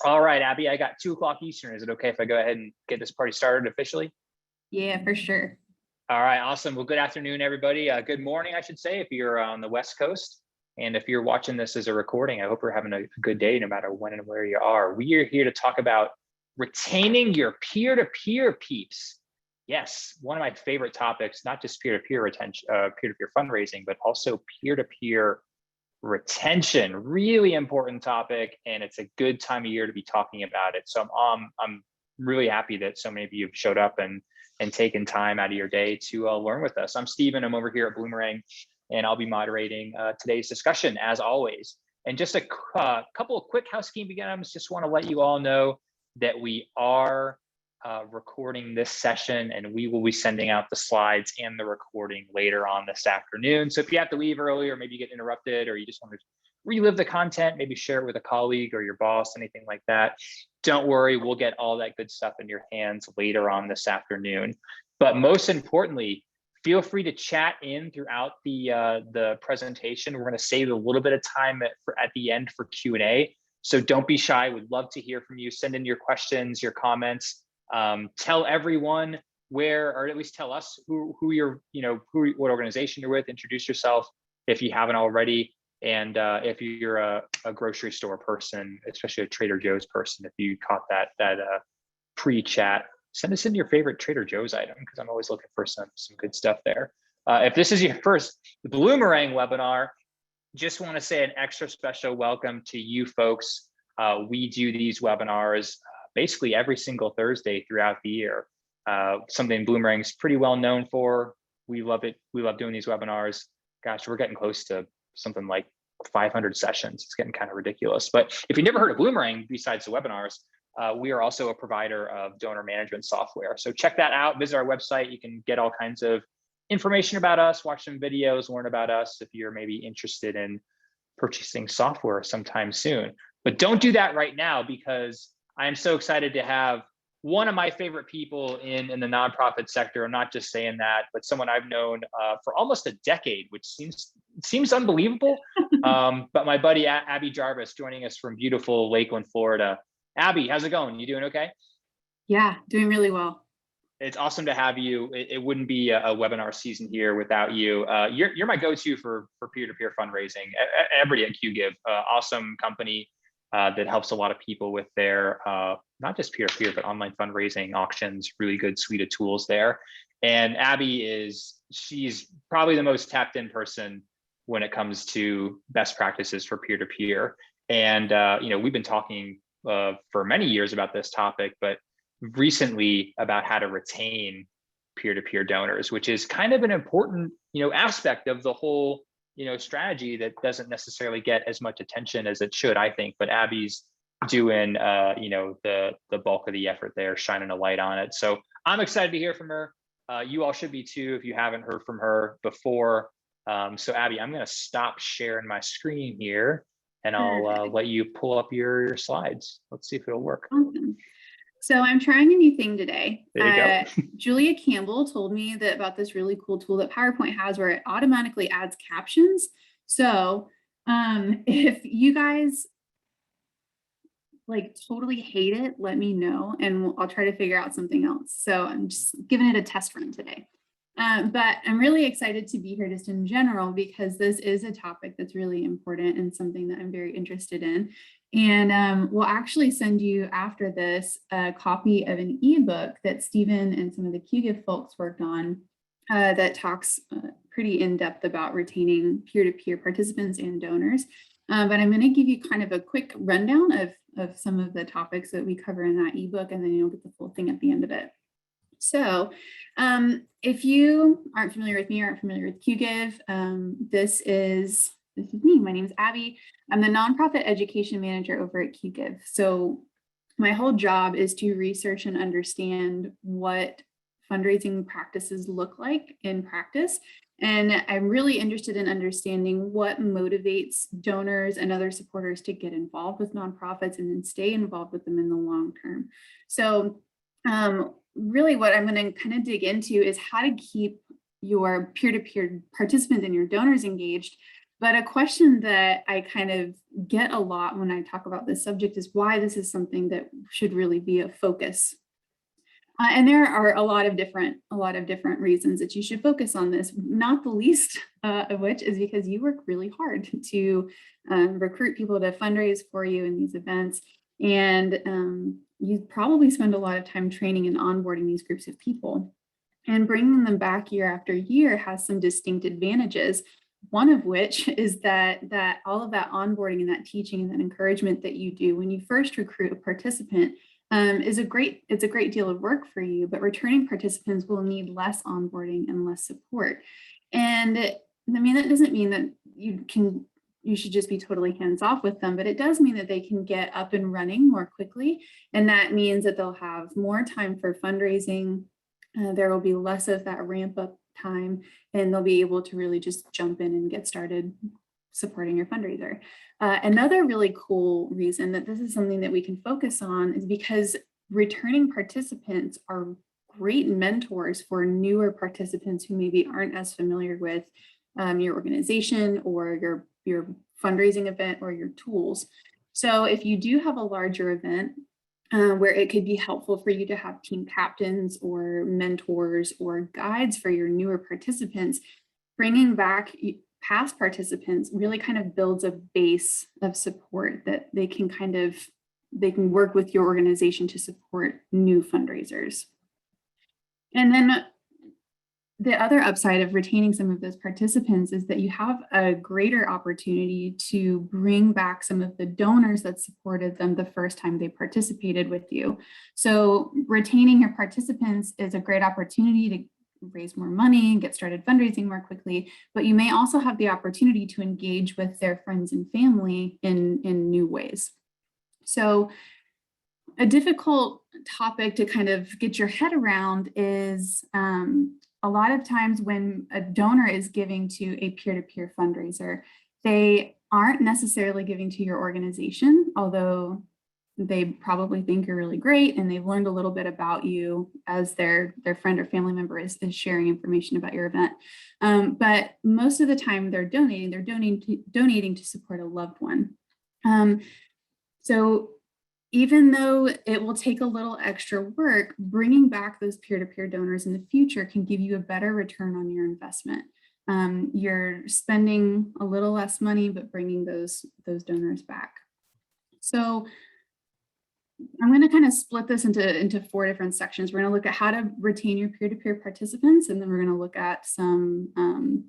All right, Abby, I got 2 o'clock Eastern. Is it okay if I go ahead and get this party started officially? Yeah, for sure. All right, awesome. Well, good afternoon, everybody. Good morning, I should say, if you're on the West Coast. And if you're watching this as a recording, I hope you're having a good day no matter when and where you are. We are here to talk about retaining your peer-to-peer peeps. Yes, one of my favorite topics, not just peer-to-peer retention, peer-to-peer fundraising, but also peer-to-peer retention. Really important topic, and it's a good time of year to be talking about it. So I'm really happy that so many of you have showed up and taken time out of your day to learn with us. I'm Steven. I'm over here at Bloomerang, and I'll be moderating today's discussion as always. And just a couple of quick housekeeping items. Just want to let you all know that we are recording this session, and we will be sending out the slides and the recording later on this afternoon. So if you have to leave early, or maybe you get interrupted, or you just want to relive the content, maybe share it with a colleague or your boss, anything like that, don't worry, we'll get all that good stuff in your hands later on this afternoon. But most importantly, feel free to chat in throughout the presentation. We're going to save a little bit of time at the end for Q&A. So don't be shy. We'd love to hear from you. Send in your questions, your comments. Tell everyone where, or at least tell us who you're, what organization you're with. Introduce yourself if you haven't already. And if you're a grocery store person, especially a Trader Joe's person, if you caught that pre-chat, send us in your favorite Trader Joe's item, because I'm always looking for some good stuff there. If this is your first Bloomerang webinar, just want to say an extra special welcome to you folks. We do these webinars basically every single Thursday throughout the year. Something Bloomerang's pretty well known for. We love it. We love doing these webinars. Gosh, we're getting close to something like 500 sessions. It's getting kind of ridiculous. But if you've never heard of Bloomerang, besides the webinars, we are also a provider of donor management software. So check that out. Visit our website. You can get all kinds of information about us, watch some videos, learn about us if you're maybe interested in purchasing software sometime soon. But don't do that right now, because I am so excited to have one of my favorite people in the nonprofit sector. I'm not just saying that, but someone I've known for almost a decade, which seems unbelievable. But my buddy Abby Jarvis joining us from beautiful Lakeland, Florida. Abby, how's it going? You doing okay? Yeah, doing really well. It's awesome to have you. It wouldn't be a webinar season here without you. You're my go-to for peer-to-peer fundraising. Everybody at QGive, awesome company that helps a lot of people with their not just peer-to-peer, but online fundraising, auctions, really good suite of tools there. And Abby she's probably the most tapped in person when it comes to best practices for peer-to-peer. And we've been talking for many years about this topic, but recently about how to retain peer-to-peer donors, which is kind of an important aspect of the whole strategy that doesn't necessarily get as much attention as it should, I think. But Abby's doing the bulk of the effort there, shining a light on it. So I'm excited to hear from her. You all should be too if you haven't heard from her before. So Abby, I'm going to stop sharing my screen here, and I'll let you pull up your slides. Let's see if it'll work. Awesome. So I'm trying a new thing today. There you go. Julia Campbell told me about this really cool tool that PowerPoint has where it automatically adds captions. So if you guys totally hate it, let me know and I'll try to figure out something else. So I'm just giving it a test run today. But I'm really excited to be here just in general, because this is a topic that's really important and something that I'm very interested in. And we'll actually send you after this a copy of an ebook that Stephen and some of the QGive folks worked on that talks pretty in depth about retaining peer-to-peer participants and donors. But I'm going to give you kind of a quick rundown of some of the topics that we cover in that ebook, and then you'll get the full thing at the end of it. So if you aren't familiar with me or aren't familiar with QGive, this is me. My name is Abby. I'm the nonprofit education manager over at QGive. So my whole job is to research and understand what fundraising practices look like in practice. And I'm really interested in understanding what motivates donors and other supporters to get involved with nonprofits and then stay involved with them in the long term. So really what I'm going to kind of dig into is how to keep your peer-to-peer participants and your donors engaged But a question that I kind of get a lot when I talk about this subject is why this is something that should really be a focus. And there are a lot of different reasons that you should focus on this, not the least of which is because you work really hard to recruit people to fundraise for you in these events. And you probably spend a lot of time training and onboarding these groups of people. And bringing them back year after year has some distinct advantages. One of which is that all of that onboarding and that teaching and that encouragement that you do when you first recruit a participant it's a great deal of work for you, but returning participants will need less onboarding and less support. And I mean, that doesn't mean that you should just be totally hands off with them, but it does mean that they can get up and running more quickly. And that means that they'll have more time for fundraising. There will be less of that ramp up time, and they'll be able to really just jump in and get started supporting your fundraiser. Another really cool reason that this is something that we can focus on is because returning participants are great mentors for newer participants who maybe aren't as familiar with your organization or your fundraising event or your tools. So if you do have a larger event where it could be helpful for you to have team captains or mentors or guides for your newer participants, bringing back past participants really kind of builds a base of support that they can work with your organization to support new fundraisers. And then the other upside of retaining some of those participants is that you have a greater opportunity to bring back some of the donors that supported them the first time they participated with you. So retaining your participants is a great opportunity to raise more money and get started fundraising more quickly, but you may also have the opportunity to engage with their friends and family in new ways. So a difficult topic to kind of get your head around is a lot of times when a donor is giving to a peer-to-peer fundraiser, they aren't necessarily giving to your organization, although they probably think you're really great and they've learned a little bit about you as their friend or family member is sharing information about your event. But most of the time they're donating to support a loved one. So even though it will take a little extra work, bringing back those peer-to-peer donors in the future can give you a better return on your investment. You're spending a little less money, but bringing those donors back. So I'm going to kind of split this into 4 different sections. We're going to look at how to retain your peer-to-peer participants, and then we're going to look at some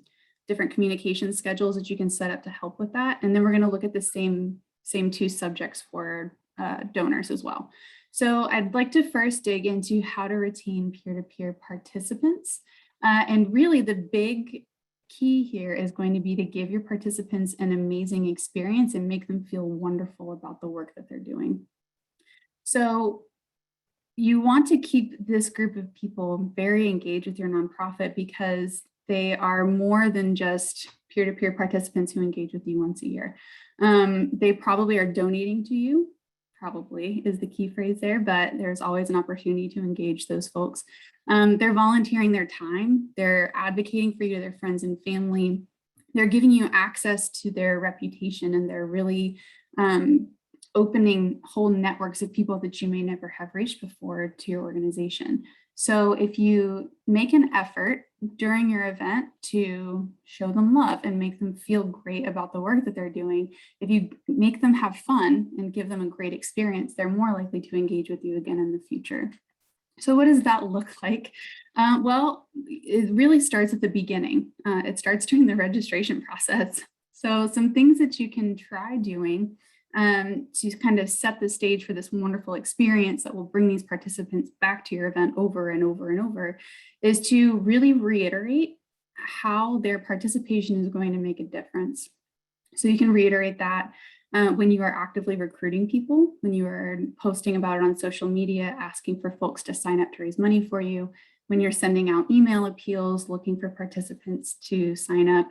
different communication schedules that you can set up to help with that. And then we're going to look at the same 2 subjects for donors as well. So I'd like to first dig into how to retain peer-to-peer participants. And really the big key here is going to be to give your participants an amazing experience and make them feel wonderful about the work that they're doing. So you want to keep this group of people very engaged with your nonprofit because they are more than just peer-to-peer participants who engage with you once a year. They probably are donating to you, probably is the key phrase there, but there's always an opportunity to engage those folks. They're volunteering their time, they're advocating for you to their friends and family, they're giving you access to their reputation, and they're really opening whole networks of people that you may never have reached before to your organization. So if you make an effort during your event to show them love and make them feel great about the work that they're doing, if you make them have fun and give them a great experience, they're more likely to engage with you again in the future. So what does that look like? Well, it really starts at the beginning. It starts during the registration process. So some things that you can try doing to kind of set the stage for this wonderful experience that will bring these participants back to your event over and over and over is to really reiterate how their participation is going to make a difference. So you can reiterate that when you are actively recruiting people, when you are posting about it on social media, asking for folks to sign up to raise money for you, when you're sending out email appeals, looking for participants to sign up.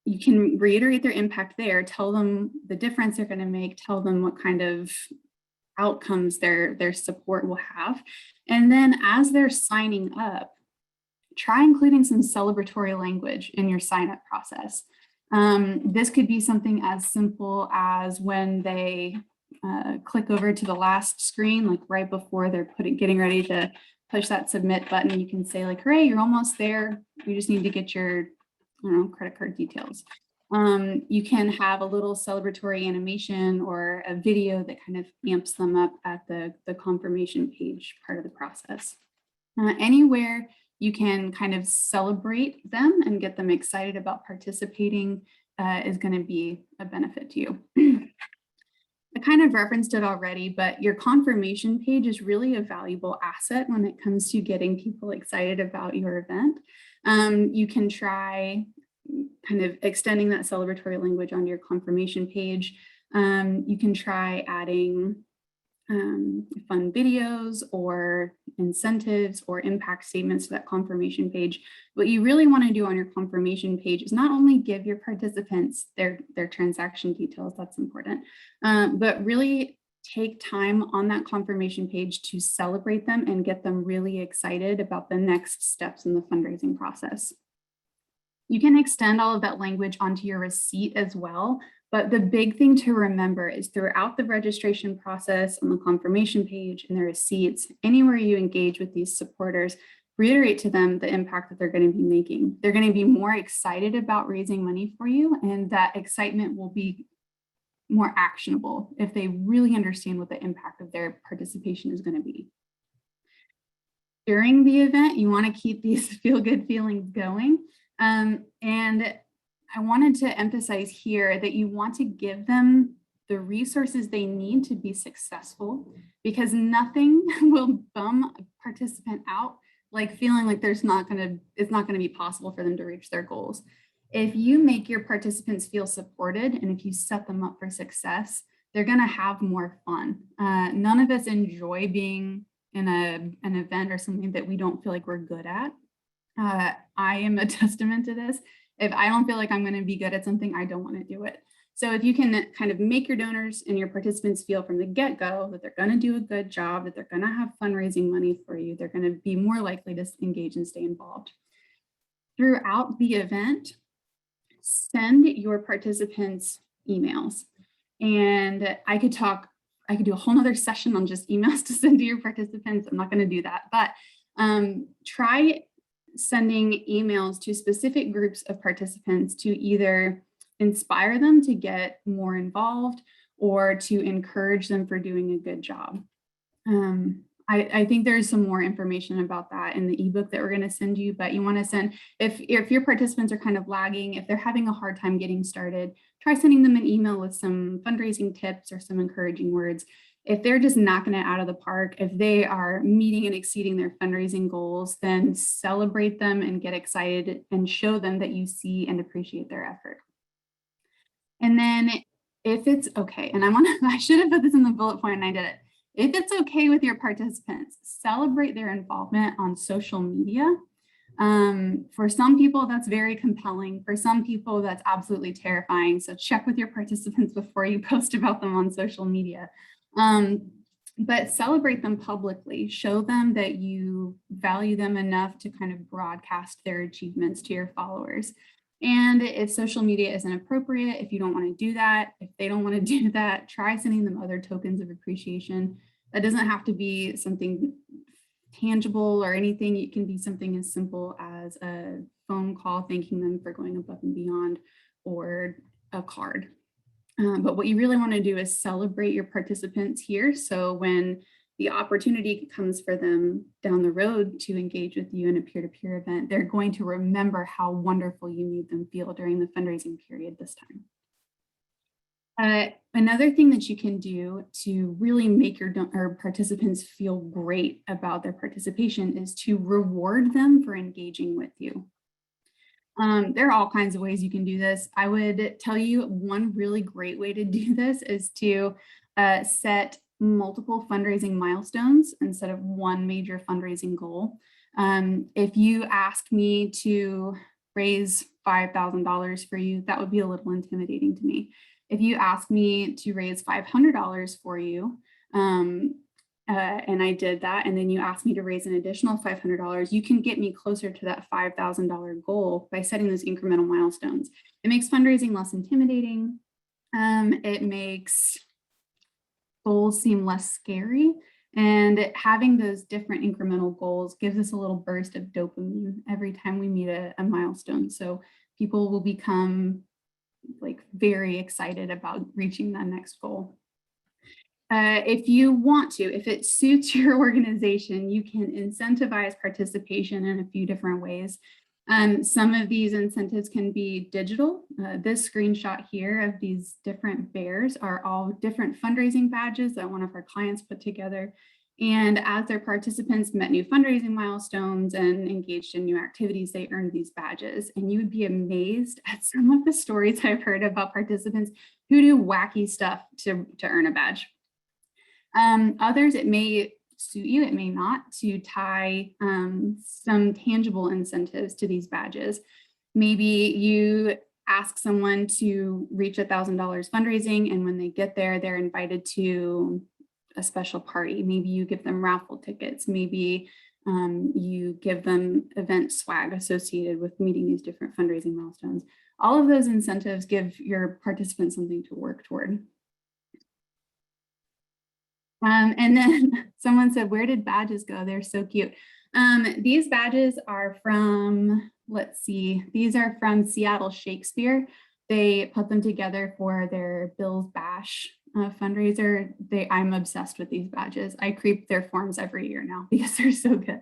You can reiterate their impact there, tell them the difference they're going to make, tell them what kind of outcomes their support will have. And then as they're signing up, try including some celebratory language in your sign up process. This could be something as simple as when they click over to the last screen, like right before they're getting ready to push that submit button, you can say like, hooray, you're almost there. You just need to get your, credit card details. You can have a little celebratory animation or a video that kind of amps them up at the confirmation page part of the process. Anywhere you can kind of celebrate them and get them excited about participating is going to be a benefit to you. I kind of referenced it already, but your confirmation page is really a valuable asset when it comes to getting people excited about your event. You can try kind of extending that celebratory language onto your confirmation page. You can try adding fun videos or incentives or impact statements to that confirmation page. What you really want to do on your confirmation page is not only give your participants their transaction details, that's important, but really take time on that confirmation page to celebrate them and get them really excited about the next steps in the fundraising process. You can extend all of that language onto your receipt as well. But the big thing to remember is throughout the registration process, on the confirmation page, and the receipts, anywhere you engage with these supporters, reiterate to them the impact that they're going to be making. They're going to be more excited about raising money for you, and that excitement will be more actionable if they really understand what the impact of their participation is going to be. During the event, you want to keep these feel-good feelings going. And I wanted to emphasize here that you want to give them the resources they need to be successful, because nothing will bum a participant out like feeling like it's not going to be possible for them to reach their goals. If you make your participants feel supported and if you set them up for success, they're going to have more fun. None of us enjoy being in an event or something that we don't feel like we're good at. I am a testament to this. If I don't feel like I'm going to be good at something, I don't want to do it. So if you can kind of make your donors and your participants feel from the get-go that they're going to do a good job, that they're going to have fundraising money for you, they're going to be more likely to engage and stay involved. Throughout the event, send your participants emails. And I could do a whole nother session on just emails to send to your participants. I'm not going to do that, but try sending emails to specific groups of participants to either inspire them to get more involved or to encourage them for doing a good job. I think there's some more information about that in the ebook that we're going to send you, but you want to send, if your participants are kind of lagging, if they're having a hard time getting started, try sending them an email with some fundraising tips or some encouraging words. If they're just knocking it out of the park, if they are meeting and exceeding their fundraising goals, then celebrate them and get excited and show them that you see and appreciate their effort. And then if it's okay, and I should have put this in the bullet point and I did it. If it's okay with your participants, celebrate their involvement on social media. For some people, that's very compelling. For some people, that's absolutely terrifying. So check with your participants before you post about them on social media. But celebrate them publicly. Show them that you value them enough to kind of broadcast their achievements to your followers. And if social media isn't appropriate, if you don't want to do that, if they don't want to do that, try sending them other tokens of appreciation. That doesn't have to be something tangible or anything. It can be something as simple as a phone call thanking them for going above and beyond, or a card. But what you really want to do is celebrate your participants here. So when the opportunity comes for them down the road to engage with you in a peer-to-peer event, they're going to remember how wonderful you made them feel during the fundraising period this time. Another thing that you can do to really make your participants feel great about their participation is to reward them for engaging with you. There are all kinds of ways you can do this. I would tell you one really great way to do this is to set multiple fundraising milestones instead of one major fundraising goal. If you asked me to raise $5,000 for you, that would be a little intimidating to me. If you ask me to raise $500 for you, and I did that, and then you asked me to raise an additional $500, you can get me closer to that $5,000 goal by setting those incremental milestones. It makes fundraising less intimidating. It makes goals seem less scary. And having those different incremental goals gives us a little burst of dopamine every time we meet a milestone. So people will become like very excited about reaching that next goal. If you want to, if it suits your organization, you can incentivize participation in a few different ways. Some of these incentives can be digital. This screenshot here of these different bears are all different fundraising badges that one of our clients put together. And as their participants met new fundraising milestones and engaged in new activities, they earned these badges. And you would be amazed at some of the stories I've heard about participants who do wacky stuff to earn a badge. Others, it may suit you, it may not, to tie some tangible incentives to these badges. Maybe you ask someone to reach $1,000 fundraising, and when they get there, they're invited to a special party. Maybe you give them raffle tickets. Maybe you give them event swag associated with meeting these different fundraising milestones. All of those incentives give your participants something to work toward. And then someone said, where did badges go? They're so cute. These badges are from, let's see, these are from Seattle Shakespeare. They put them together for their Bill's Bash fundraiser. I'm obsessed with these badges. I creep their forms every year now because they're so good.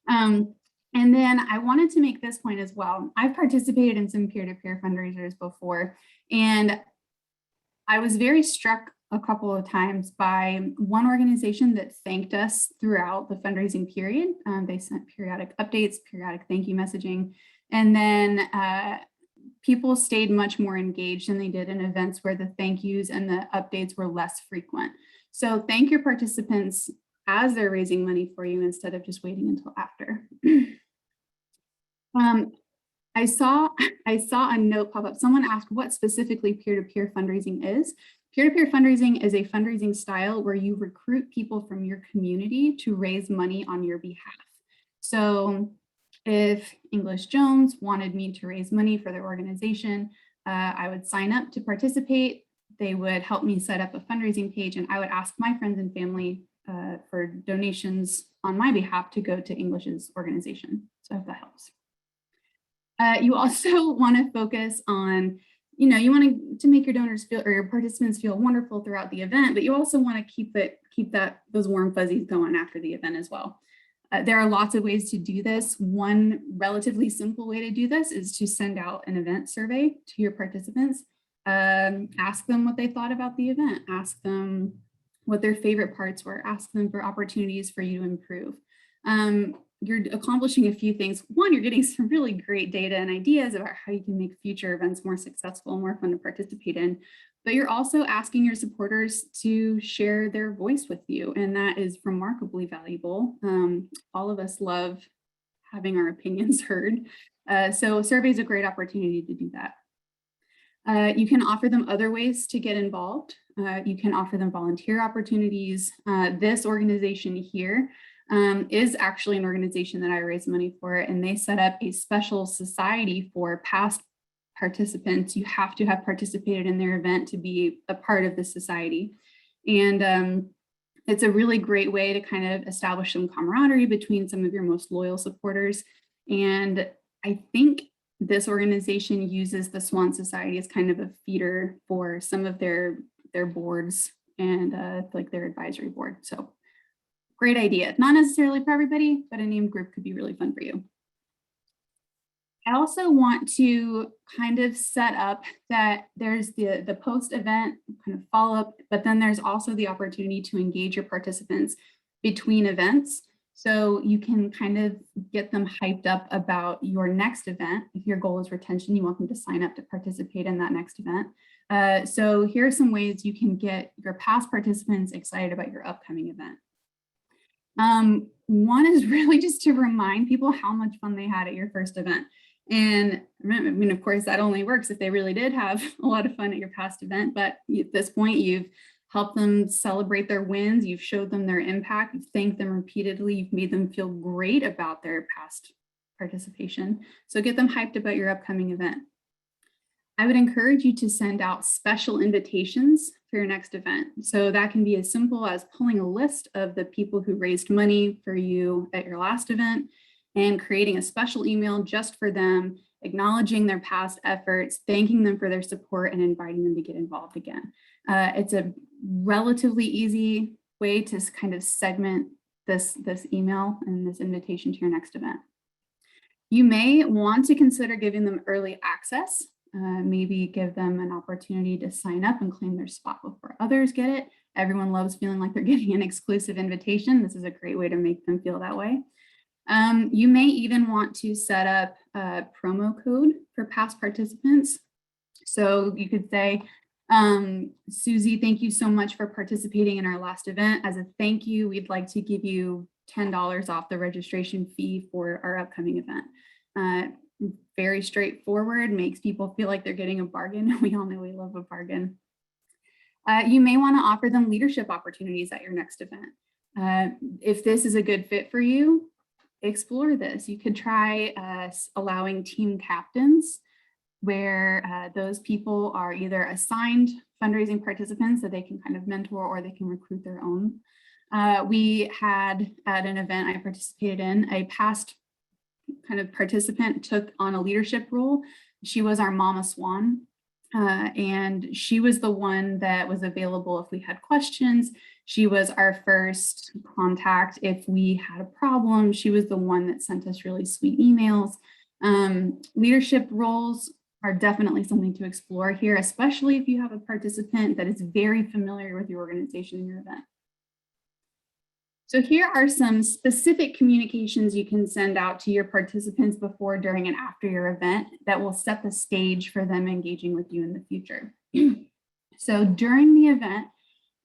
And then I wanted to make this point as well. I've participated in some peer-to-peer fundraisers before, and I was very struck a couple of times by one organization that thanked us throughout the fundraising period. They sent periodic updates, periodic thank you messaging, and then people stayed much more engaged than they did in events where the thank yous and the updates were less frequent. So thank your participants as they're raising money for you instead of just waiting until after. I saw a note pop up. Someone asked what specifically peer-to-peer fundraising is. Peer-to-peer fundraising is a fundraising style where you recruit people from your community to raise money on your behalf. So if English Jones wanted me to raise money for their organization, I would sign up to participate. They would help me set up a fundraising page, and I would ask my friends and family for donations on my behalf to go to English's organization. So I hope that helps. You also want to focus on, you want to make your donors feel, or your participants feel wonderful throughout the event, but you also want to keep those warm fuzzies going after the event as well. There are lots of ways to do this. One relatively simple way to do this is to send out an event survey to your participants. Ask them what they thought about the event. Ask them what their favorite parts were. Ask them for opportunities for you to improve. You're accomplishing a few things. One, you're getting some really great data and ideas about how you can make future events more successful and more fun to participate in, but you're also asking your supporters to share their voice with you, and that is remarkably valuable. All of us love having our opinions heard, so survey is a great opportunity to do that. You can offer them other ways to get involved. You can offer them volunteer opportunities. This organization here is actually an organization that I raise money for, and they set up a special society for past participants. You have to have participated in their event to be a part of the society. And it's a really great way to kind of establish some camaraderie between some of your most loyal supporters. And I think this organization uses the Swan Society as kind of a feeder for some of their boards and like their advisory board. So great idea. Not necessarily for everybody, but a named group could be really fun for you. I also want to kind of set up that there's the post-event kind of follow-up, but then there's also the opportunity to engage your participants between events. So you can kind of get them hyped up about your next event. If your goal is retention, you want them to sign up to participate in that next event. So here are some ways you can get your past participants excited about your upcoming event. One is really just to remind people how much fun they had at your first event. And I mean, of course, that only works if they really did have a lot of fun at your past event. But at this point, you've help them celebrate their wins. You've showed them their impact. You've thanked them repeatedly. You've made them feel great about their past participation. So get them hyped about your upcoming event. I would encourage you to send out special invitations for your next event. So that can be as simple as pulling a list of the people who raised money for you at your last event and creating a special email just for them, acknowledging their past efforts, thanking them for their support, and inviting them to get involved again. It's a relatively easy way to kind of segment this email and this invitation to your next event. You may want to consider giving them early access. Maybe give them an opportunity to sign up and claim their spot before others get it. Everyone loves feeling like they're getting an exclusive invitation. This is a great way to make them feel that way. You may even want to set up a promo code for past participants. So you could say, Susie, thank you so much for participating in our last event. As a thank you, we'd like to give you $10 off the registration fee for our upcoming event. Very straightforward, makes people feel like they're getting a bargain. We all know we love a bargain. You may want to offer them leadership opportunities at your next event. If this is a good fit for you, explore this. You could try allowing team captains, where those people are either assigned fundraising participants that they can kind of mentor, or they can recruit their own. We had at an event I participated in, a past kind of participant took on a leadership role. She was our mama swan, and she was the one that was available if we had questions. She was our first contact if we had a problem. She was the one that sent us really sweet emails. Leadership roles are definitely something to explore here, especially if you have a participant that is very familiar with your organization and your event. So here are some specific communications you can send out to your participants before, during, and after your event that will set the stage for them engaging with you in the future. So during the event,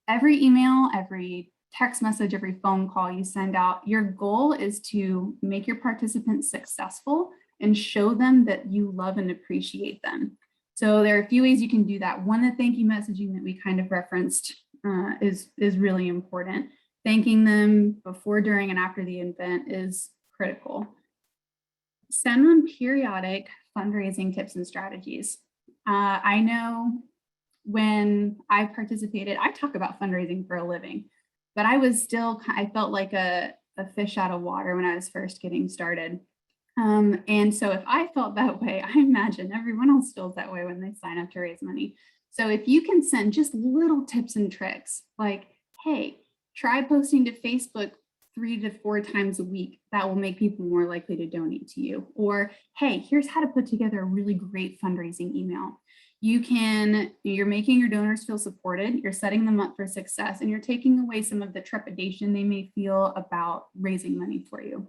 every email, every text message, every phone call you send out, your goal is to make your participants successful and show them that you love and appreciate them. So there are a few ways you can do that. One, the thank you messaging that we kind of referenced is really important. Thanking them before, during, and after the event is critical. Send them periodic fundraising tips and strategies. I know when I participated, I talk about fundraising for a living, but I felt like a fish out of water when I was first getting started. And so if I felt that way, I imagine everyone else feels that way when they sign up to raise money. So if you can send just little tips and tricks, like, hey, try posting to Facebook 3 to 4 times a week. That will make people more likely to donate to you. Or, hey, here's how to put together a really great fundraising email. You're making your donors feel supported, you're setting them up for success, and you're taking away some of the trepidation they may feel about raising money for you.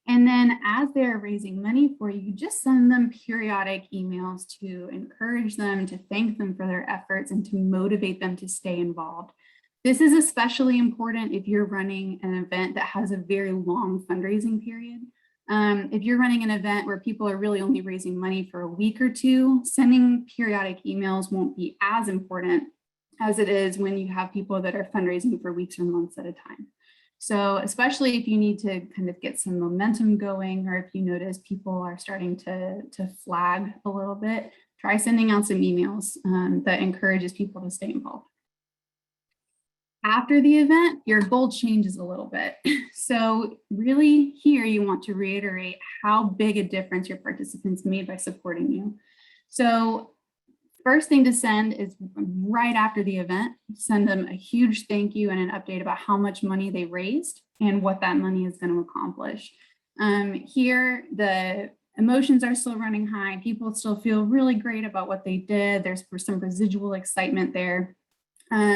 And then as they're raising money for you, just send them periodic emails to encourage them, to thank them for their efforts, and to motivate them to stay involved. This is especially important if you're running an event that has a very long fundraising period. If you're running an event where people are really only raising money for a week or two, sending periodic emails won't be as important as it is when you have people that are fundraising for weeks or months at a time. So especially if you need to kind of get some momentum going, or if you notice people are starting to flag a little bit, try sending out some emails that encourages people to stay involved. After the event, your goal changes a little bit. So really here, you want to reiterate how big a difference your participants made by supporting you. So first thing to send is right after the event, send them a huge thank you and an update about how much money they raised and what that money is going to accomplish. Here, the emotions are still running high. People still feel really great about what they did. There's some residual excitement there.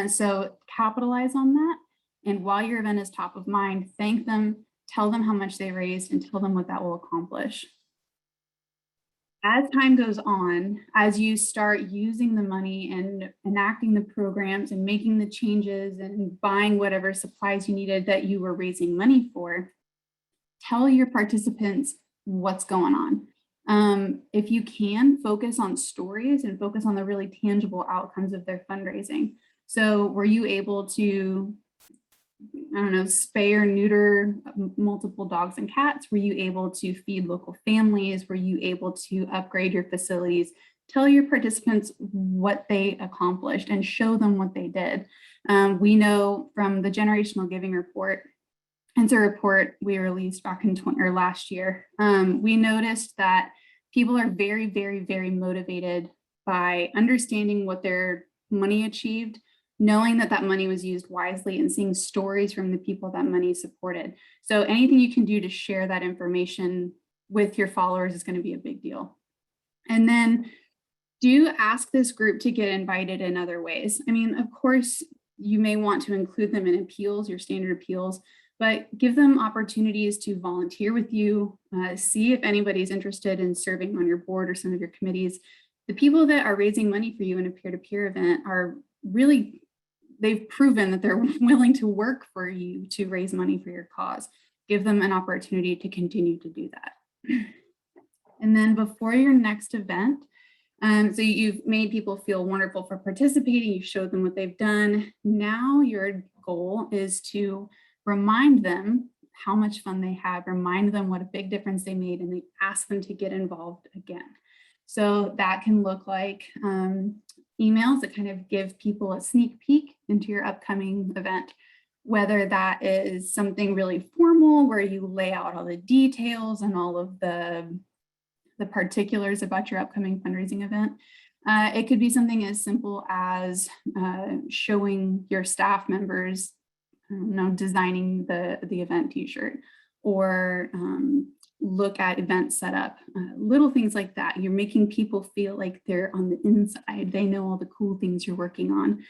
So capitalize on that. And while your event is top of mind, thank them, tell them how much they raised, and tell them what that will accomplish. As time goes on, as you start using the money and enacting the programs and making the changes and buying whatever supplies you needed that you were raising money for, tell your participants what's going on. If you can, focus on stories and focus on the really tangible outcomes of their fundraising. So were you able to, I don't know, spay or neuter multiple dogs and cats? Were you able to feed local families? Were you able to upgrade your facilities? Tell your participants what they accomplished and show them what they did. We know from the generational giving report, it's a report we released back in last year. We noticed that people are very, very, very motivated by understanding what their money achieved, knowing that that money was used wisely, and seeing stories from the people that money supported. So anything you can do to share that information with your followers is going to be a big deal. And then do ask this group to get invited in other ways. I mean, of course, you may want to include them in appeals, your standard appeals, but give them opportunities to volunteer with you, see if anybody's interested in serving on your board or some of your committees. The people that are raising money for you in a peer-to-peer event are really, they've proven that they're willing to work for you to raise money for your cause. Give them an opportunity to continue to do that. And then before your next event, so you've made people feel wonderful for participating, you've showed them what they've done. Now your goal is to remind them how much fun they had, remind them what a big difference they made, and they ask them to get involved again. So that can look like emails that kind of give people a sneak peek into your upcoming event, whether that is something really formal where you lay out all the details and all of the particulars about your upcoming fundraising event. It could be something as simple as showing your staff members, designing the event t-shirt, or look at event setup, little things like that. You're making people feel like they're on the inside. They know all the cool things you're working on,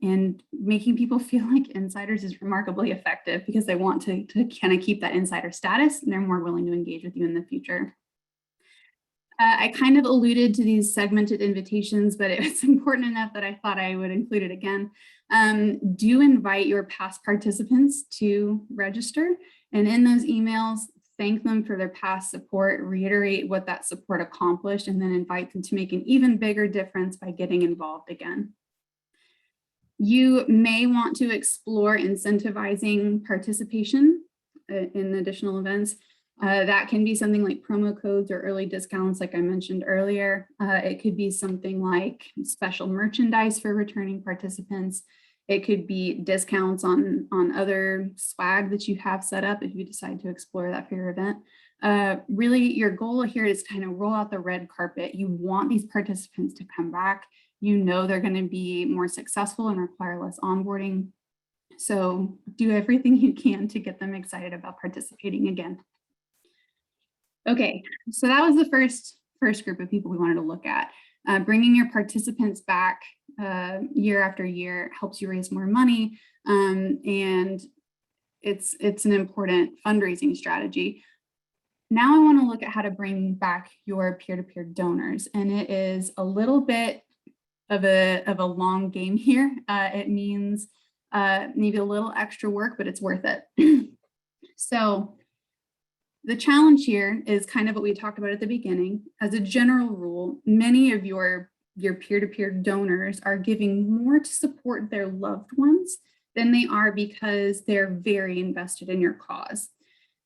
and making people feel like insiders is remarkably effective because they want to kind of keep that insider status, and they're more willing to engage with you in the future. I kind of alluded to these segmented invitations, but it's important enough that I thought I would include it again. Do invite your past participants to register, and in those emails, thank them for their past support, reiterate what that support accomplished, and then invite them to make an even bigger difference by getting involved again. You may want to explore incentivizing participation in additional events. That can be something like promo codes or early discounts, like I mentioned earlier. It could be something like special merchandise for returning participants. It could be discounts on other swag that you have set up if you decide to explore that for your event. Really, your goal here is to kind of roll out the red carpet. You want these participants to come back. You know they're going to be more successful and require less onboarding. So do everything you can to get them excited about participating again. Okay, so that was the first group of people we wanted to look at. Bringing your participants back year after year helps you raise more money, and it's an important fundraising strategy. Now I want to look at how to bring back your peer-to-peer donors, and it is a little bit of a long game here. It means maybe a little extra work, but it's worth it. So the challenge here is kind of what we talked about at the beginning. As a general rule, many of your peer-to-peer donors are giving more to support their loved ones than they are because they're very invested in your cause.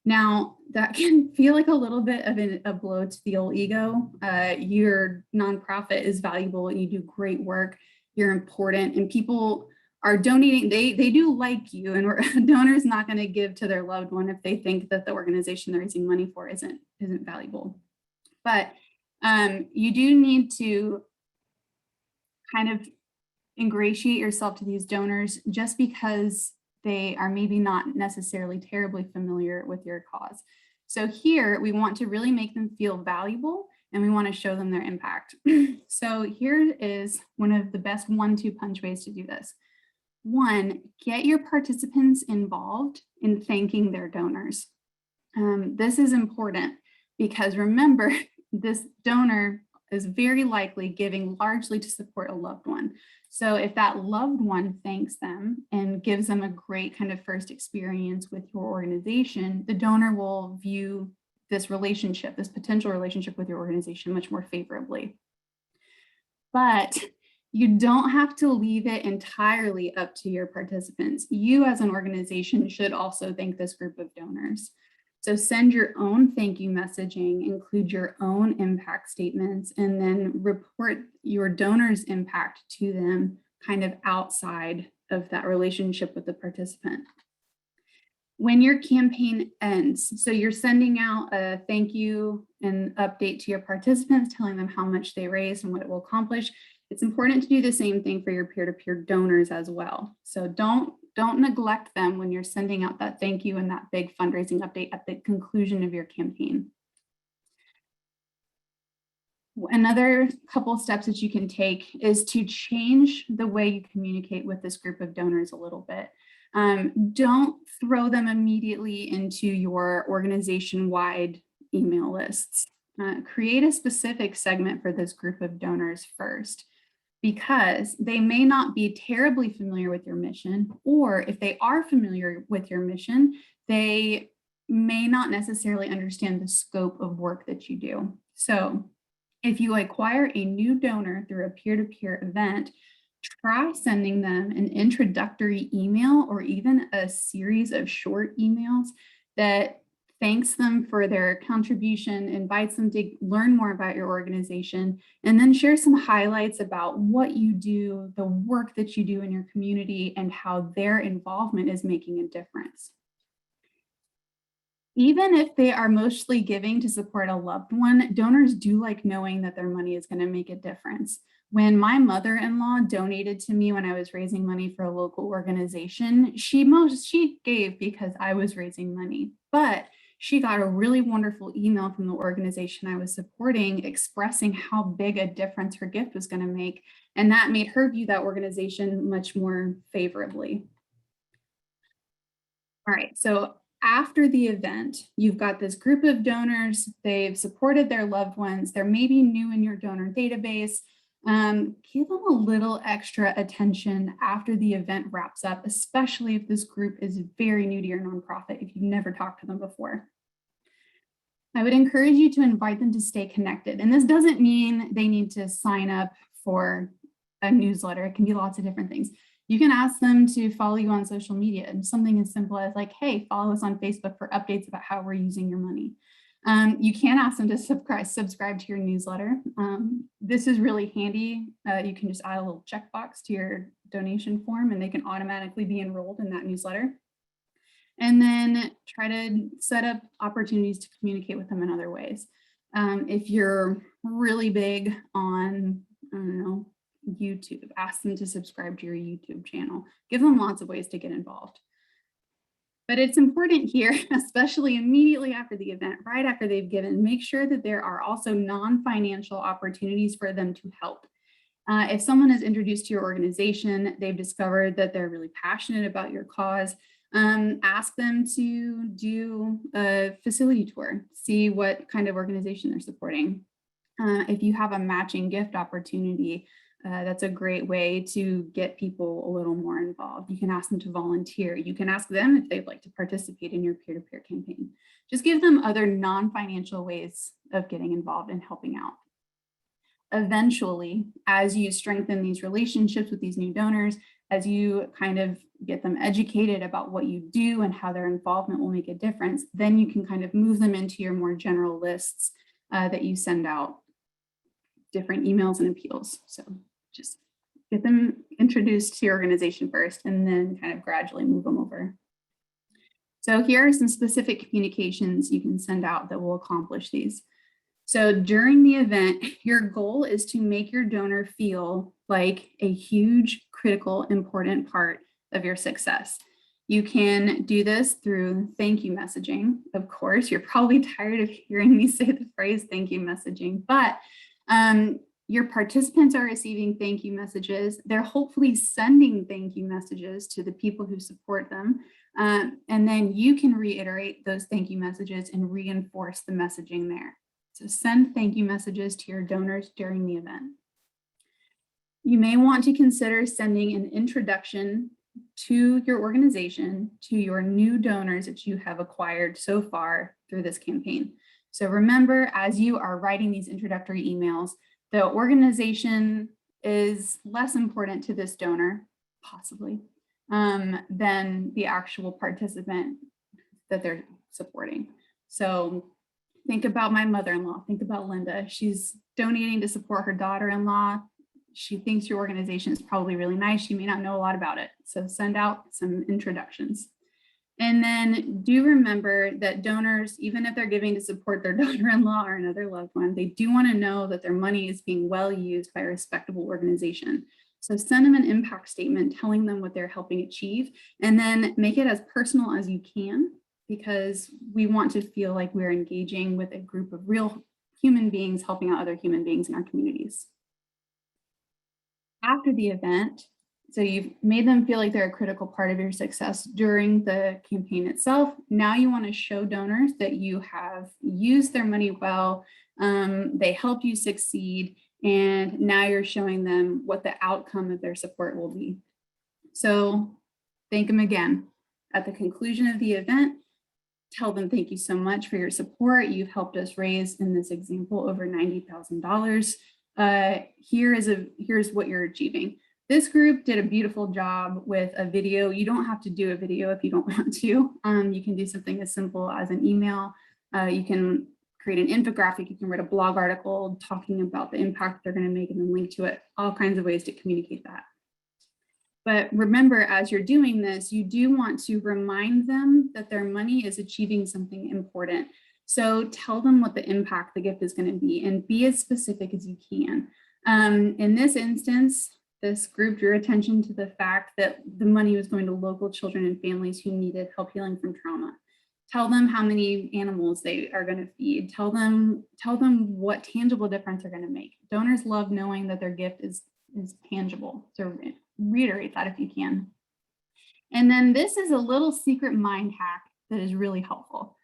Now, that can feel like a little bit of a blow to the old ego. Your nonprofit is valuable and you do great work. You're important, and people are donating. They do like you, and a donor is not going to give to their loved one if they think that the organization they're raising money for isn't valuable. But you do need to kind of ingratiate yourself to these donors just because they are maybe not necessarily terribly familiar with your cause. So here we want to really make them feel valuable, and we want to show them their impact. So here is one of the best 1-2 punch ways to do this. One, get your participants involved in thanking their donors. This is important because remember, this donor is very likely giving largely to support a loved one. So if that loved one thanks them and gives them a great kind of first experience with your organization, the donor will view this relationship, this potential relationship with your organization much more favorably. But You don't have to leave it entirely up to your participants. You as an organization should also thank this group of donors. So send your own thank you messaging, include your own impact statements, and then report your donors' impact to them kind of outside of that relationship with the participant. When your campaign ends, so you're sending out a thank you and update to your participants, telling them how much they raised and what it will accomplish. It's important to do the same thing for your peer-to-peer donors as well. So don't neglect them when you're sending out that thank you and that big fundraising update at the conclusion of your campaign. Another couple of steps that you can take is to change the way you communicate with this group of donors a little bit. Don't throw them immediately into your organization-wide email lists. Create a specific segment for this group of donors first, because they may not be terribly familiar with your mission, or if they are familiar with your mission, they may not necessarily understand the scope of work that you do. So if you acquire a new donor through a peer-to-peer event, try sending them an introductory email or even a series of short emails that thanks them for their contribution, invites them to learn more about your organization, and then share some highlights about what you do, the work that you do in your community, and how their involvement is making a difference. Even if they are mostly giving to support a loved one, donors do like knowing that their money is going to make a difference. When my mother-in-law donated to me when I was raising money for a local organization, she gave because I was raising money, but she got a really wonderful email from the organization I was supporting expressing how big a difference her gift was going to make. And that made her view that organization much more favorably. All right, so after the event, you've got this group of donors, they've supported their loved ones, they're maybe new in your donor database. Give them a little extra attention after the event wraps up, especially if this group is very new to your nonprofit, if you've never talked to them before. I would encourage you to invite them to stay connected. And this doesn't mean they need to sign up for a newsletter. It can be lots of different things. You can ask them to follow you on social media, and something as simple as like, hey, follow us on Facebook for updates about how we're using your money. You can ask them to subscribe to your newsletter. This is really handy. You can just add a little checkbox to your donation form and they can automatically be enrolled in that newsletter. And then try to set up opportunities to communicate with them in other ways. If you're really big on, I don't know, YouTube, ask them to subscribe to your YouTube channel. Give them lots of ways to get involved. But it's important here, especially immediately after the event, right after they've given, make sure that there are also non-financial opportunities for them to help. If someone is introduced to your organization, they've discovered that they're really passionate about your cause, ask them to do a facility tour, see what kind of organization they're supporting. If you have a matching gift opportunity, that's a great way to get people a little more involved. You can ask them to volunteer. You can ask them if they'd like to participate in your peer-to-peer campaign. Just give them other non-financial ways of getting involved and helping out. Eventually, as you strengthen these relationships with these new donors, as you kind of get them educated about what you do and how their involvement will make a difference, then you can kind of move them into your more general lists that you send out, different emails and appeals. So just get them introduced to your organization first and then kind of gradually move them over. So here are some specific communications you can send out that will accomplish these. So during the event, your goal is to make your donor feel like a huge, critical, important part of your success. You can do this through thank you messaging. Of course, you're probably tired of hearing me say the phrase thank you messaging, but your participants are receiving thank you messages. They're hopefully sending thank you messages to the people who support them. And then you can reiterate those thank you messages and reinforce the messaging there. So send thank you messages to your donors during the event. You may want to consider sending an introduction to your organization, to your new donors that you have acquired so far through this campaign. So remember, as you are writing these introductory emails, the organization is less important to this donor, possibly, than the actual participant that they're supporting. So think about my mother-in-law, think about Linda. She's donating to support her daughter-in-law. She thinks your organization is probably really nice. She may not know a lot about it. So send out some introductions. And then do remember that donors, even if they're giving to support their daughter-in-law or another loved one, they do want to know that their money is being well used by a respectable organization. So send them an impact statement telling them what they're helping achieve, and then make it as personal as you can, because we want to feel like we're engaging with a group of real human beings helping out other human beings in our communities. After the event, so you've made them feel like they're a critical part of your success during the campaign itself. Now you want to show donors that you have used their money well, they helped you succeed, and now you're showing them what the outcome of their support will be. So thank them again. At the conclusion of the event, tell them thank you so much for your support. You've helped us raise, in this example, over $90,000. Here's what you're achieving. This group did a beautiful job with a video. You don't have to do a video if you don't want to. You can do something as simple as an email. You can create an infographic. You can write a blog article talking about the impact they're going to make and then link to it. All kinds of ways to communicate that. But remember, as you're doing this, you do want to remind them that their money is achieving something important. So tell them what the impact the gift is going to be and be as specific as you can. In this instance, this group drew attention to the fact that the money was going to local children and families who needed help healing from trauma. Tell them how many animals they are going to feed. Tell them what tangible difference they're going to make. Donors love knowing that their gift is tangible. So reiterate that if you can. And then this is a little secret mind hack that is really helpful.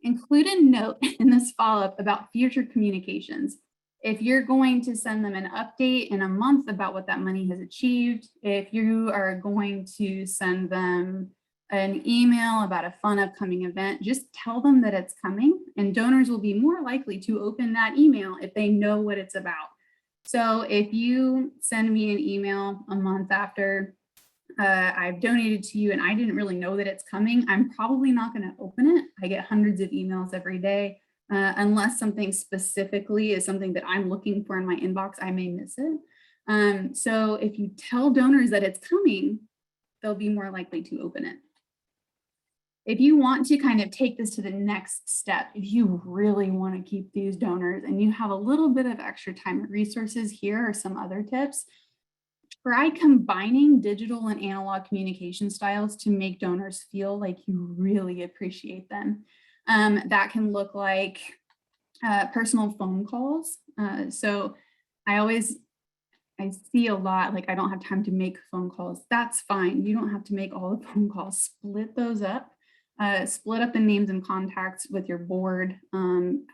Include a note in this follow-up about future communications. If you're going to send them an update in a month about what that money has achieved, if you are going to send them an email about a fun upcoming event, just tell them that it's coming, and donors will be more likely to open that email if they know what it's about. So if you send me an email a month after I've donated to you and I didn't really know that it's coming, I'm probably not going to open it. I get hundreds of emails every day. Unless something specifically is something that I'm looking for in my inbox, I may miss it. So if you tell donors that it's coming, they'll be more likely to open it. If you want to kind of take this to the next step, if you really want to keep these donors and you have a little bit of extra time and resources, here are some other tips. Try combining digital and analog communication styles to make donors feel like you really appreciate them. That can look like personal phone calls. So I see a lot, like, I don't have time to make phone calls. That's fine. You don't have to make all the phone calls. Split those up. Split up the names and contacts with your board.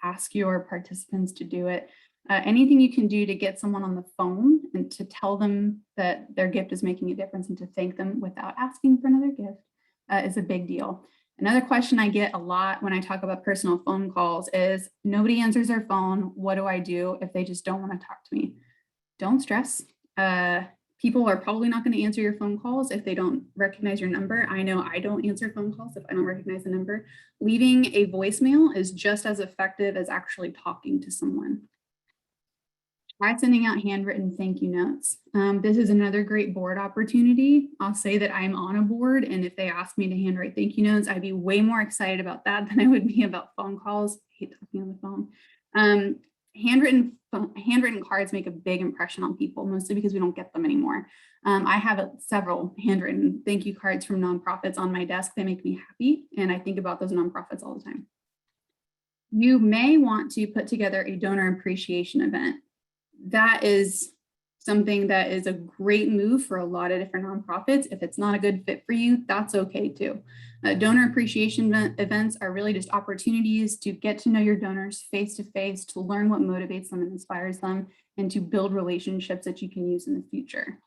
Ask your participants to do it. Anything you can do to get someone on the phone and to tell them that their gift is making a difference and to thank them without asking for another gift is a big deal. Another question I get a lot when I talk about personal phone calls is, nobody answers their phone. What do I do if they just don't want to talk to me? Don't stress. People are probably not going to answer your phone calls if they don't recognize your number. I know I don't answer phone calls if I don't recognize the number. Leaving a voicemail is just as effective as actually talking to someone. Try sending out handwritten thank you notes. This is another great board opportunity. I'll say that I'm on a board, and if they ask me to handwrite thank you notes, I'd be way more excited about that than I would be about phone calls. I hate talking on the phone. Handwritten cards make a big impression on people, mostly because we don't get them anymore. I have several handwritten thank you cards from nonprofits on my desk. They make me happy, and I think about those nonprofits all the time. You may want to put together a donor appreciation event. That is something that is a great move for a lot of different nonprofits. If it's not a good fit for you, that's okay too. Donor appreciation events are really just opportunities to get to know your donors face to face, to learn what motivates them and inspires them, and to build relationships that you can use in the future.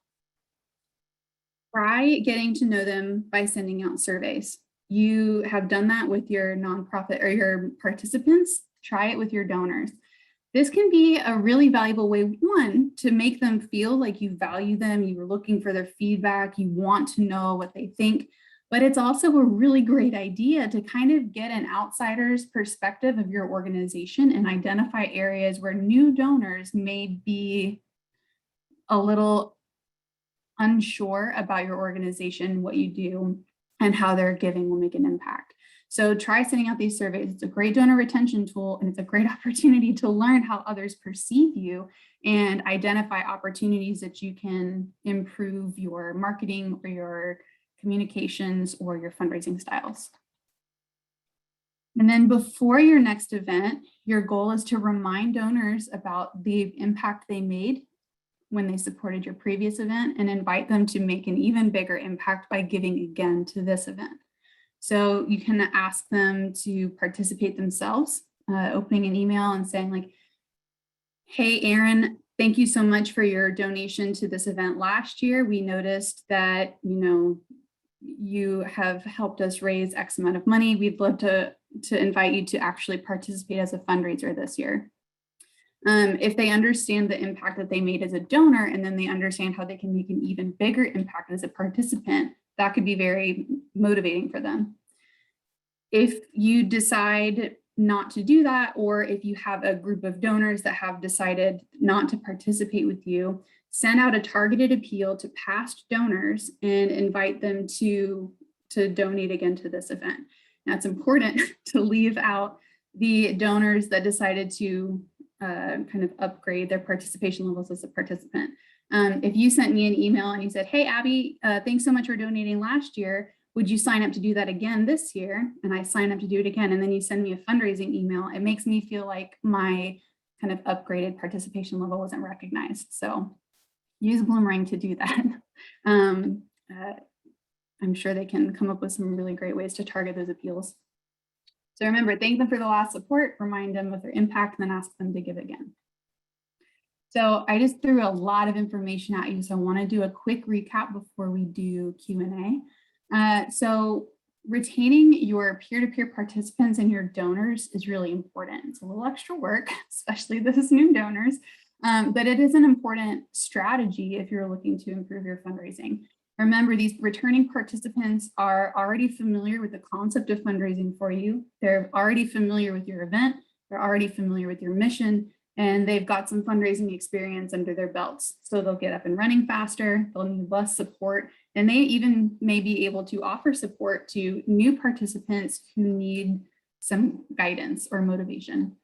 Try getting to know them by sending out surveys. You have done that with your nonprofit or your participants. Try it with your donors. This can be a really valuable way, one, to make them feel like you value them, you're looking for their feedback, you want to know what they think, but it's also a really great idea to kind of get an outsider's perspective of your organization and identify areas where new donors may be a little unsure about your organization, what you do, and how their giving will make an impact. So try sending out these surveys. It's a great donor retention tool, and it's a great opportunity to learn how others perceive you and identify opportunities that you can improve your marketing or your communications or your fundraising styles. And then before your next event, your goal is to remind donors about the impact they made when they supported your previous event and invite them to make an even bigger impact by giving again to this event. So you can ask them to participate themselves, opening an email and saying like, hey, Aaron, thank you so much for your donation to this event last year. We noticed that, you have helped us raise X amount of money. We'd love to invite you to actually participate as a fundraiser this year. If they understand the impact that they made as a donor, and then they understand how they can make an even bigger impact as a participant, that could be very motivating for them. If you decide not to do that, or if you have a group of donors that have decided not to participate with you, send out a targeted appeal to past donors and invite them to donate again to this event. Now, it's important to leave out the donors that decided to kind of upgrade their participation levels as a participant. If you sent me an email and you said, hey, Abby, thanks so much for donating last year. Would you sign up to do that again this year? And I sign up to do it again. And then you send me a fundraising email. It makes me feel like my kind of upgraded participation level wasn't recognized. So use Bloomerang to do that. I'm sure they can come up with some really great ways to target those appeals. So remember, thank them for the last support, remind them of their impact, and then ask them to give again. So I just threw a lot of information at you, so I want to do a quick recap before we do Q&A. So retaining your peer-to-peer participants and your donors is really important. It's a little extra work, especially those new donors, but it is an important strategy if you're looking to improve your fundraising. Remember, these returning participants are already familiar with the concept of fundraising for you. They're already familiar with your event. They're already familiar with your mission, and they've got some fundraising experience under their belts. So they'll get up and running faster, they'll need less support, and they even may be able to offer support to new participants who need some guidance or motivation.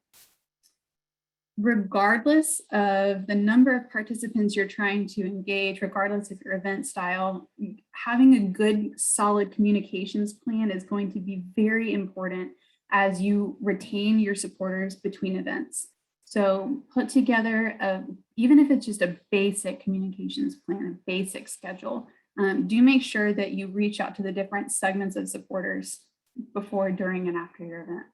Regardless of the number of participants you're trying to engage, regardless of your event style, having a good, solid communications plan is going to be very important as you retain your supporters between events. So put together, even if it's just a basic communications plan, a basic schedule, do make sure that you reach out to the different segments of supporters before, during, and after your event.